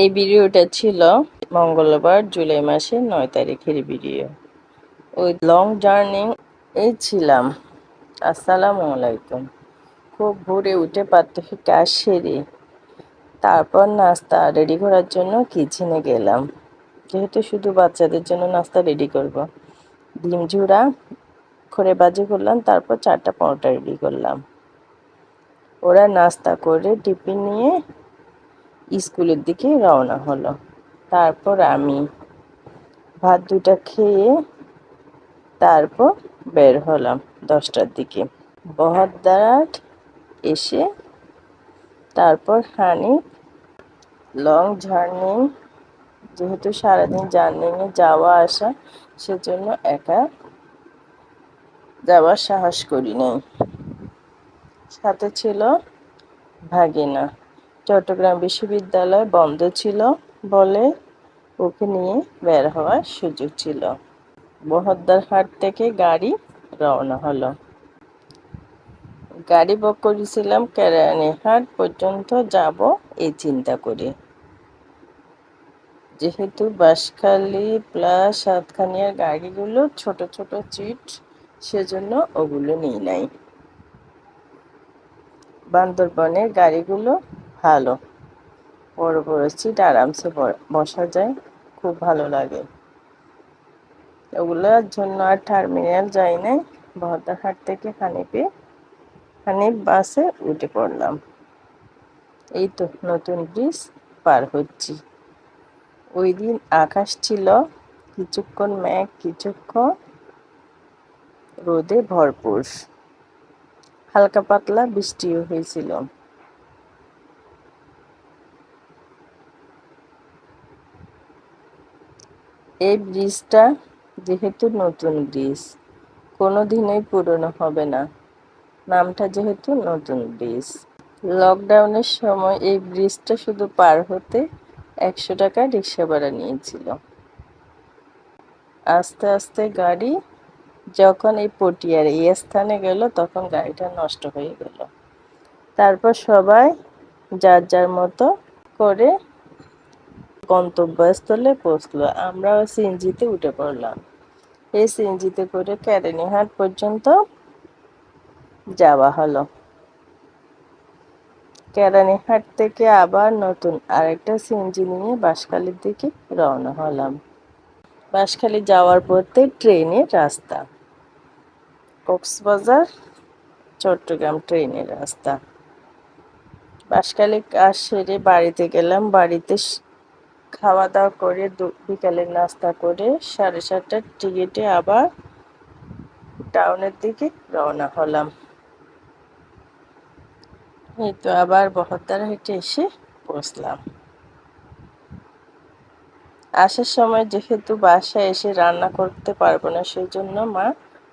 এই ভিডিওটা ছিল মঙ্গলবার জুলাই মাসের 9 তারিখের ভিডিও। ওই লং জার্নি এই ছিলাম। আসসালামু আলাইকুম। খুব ভোরে উঠে প্রাত্যহিক কাজ সেরে তারপর নাস্তা রেডি করার জন্য কিচেনে গেলাম। যেহেতু শুধু বাচ্চাদের জন্য নাস্তা রেডি করব, ডিম ঝুরা করে ভাজি করলাম, তারপর 4টা পরোটা রেডি করলাম। ওরা নাস্তা করে টিফিন নিয়ে স্কুলের দিকে রওনা হলো। তারপর আমি ভাত 2টা খেয়ে তারপর বের হলাম 10টার দিকে। বহদ্দারহাট এসে তারপর লং জার্নি, যেহেতু সারাদিন জার্নিংয়ে যাওয়া আসা, সেজন্য একা যাওয়ার সাহস করি নাই। সাথে ছিল ভাগিনা। চট্টগ্রাম বিশ্ববিদ্যালয় বন্ধ ছিল বলে ওকে নিয়ে বের হওয়ার সুযোগ ছিল। বহদ্দারহাট থেকে গাড়ি রওনা হলো। গাড়ি বুক করেছিলাম কেরানীহাট পর্যন্ত যাব এই চিন্তা করে। যেহেতু বাঁশখালী প্লাস সাতখানিয়ার গাড়িগুলো ছোট ছোট সিট, সেজন্য ওগুলো নিই নাই। বান্দরবনের গাড়িগুলো ভালো, বড় বড় সিট, আরামসে বসা যায়, খুব ভালো লাগে। ওগুলোর জন্য আর টার্মিনাল যাই নাই। বহদ্দারহাট থেকে হানিফ বাসে উঠে পড়লাম। এই তো নতুন ব্রিজ পার হচ্ছি। ওই দিন আকাশ ছিল কিছুক্ষণ মেঘ, কিছুক্ষণ রোদে ভরপুর। হালকা পাতলা বৃষ্টিও হয়েছিল। এই ব্রিজটা যেহেতু নতুন ব্রিজ, কোনো দিনই পুরনো হবে না। নামটা যেহেতু নতুন ব্রিজ। লকডাউনের সময় এই ব্রিজটা শুধু পার হতে 100 টাকা রিক্সা ভাড়া নিয়েছিল। আস্তে আস্তে গাড়ি যখন এই পটিয়ার এই স্থানে গেল, তখন গাড়িটা নষ্ট হয়ে গেল। তারপর সবাই যার যার মতো করে গন্তব্যস্থলে পৌঁছলো। আমরাও সিএনজিতে উঠে পড়লাম। এই সিএনজিতে করে কেরানীহাট পর্যন্ত যাওয়া হলো। কেরানীহাট থেকে আবার নতুন আরেকটা সিএনজি নিয়ে বাঁশখালীর দিকে রওনা হলাম। বাঁশখালী যাওয়ার পথে ট্রেনের রাস্তা, কক্সবাজার চট্টগ্রাম ট্রেনের রাস্তা। বাঁশখালী কাজ সেরে বাড়িতে গেলাম। বাড়িতে খাওয়া দাওয়া করে বিকালের নাস্তা করে 7:30টার টিকিটে আবার টাউনের দিকে রওনা হলাম। এই তো আবার বহদ্দারহাটে এসে পৌঁছলাম। আসার সময় যেহেতু বাসায় এসে রান্না করতে পারবো না, সেজন্য মা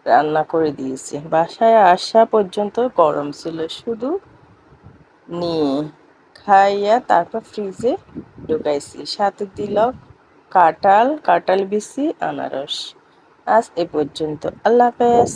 রান্না করে দিয়েছে। বাসায় আসা পর্যন্ত গরম ছিল, শুধু নিয়ে খাইয়া তারপর ফ্রিজে ঢুকাইছি। সাথে দিল কাঁঠাল বিচি, আনারস। আজ এ পর্যন্ত। আল্লাহ হাফেজ।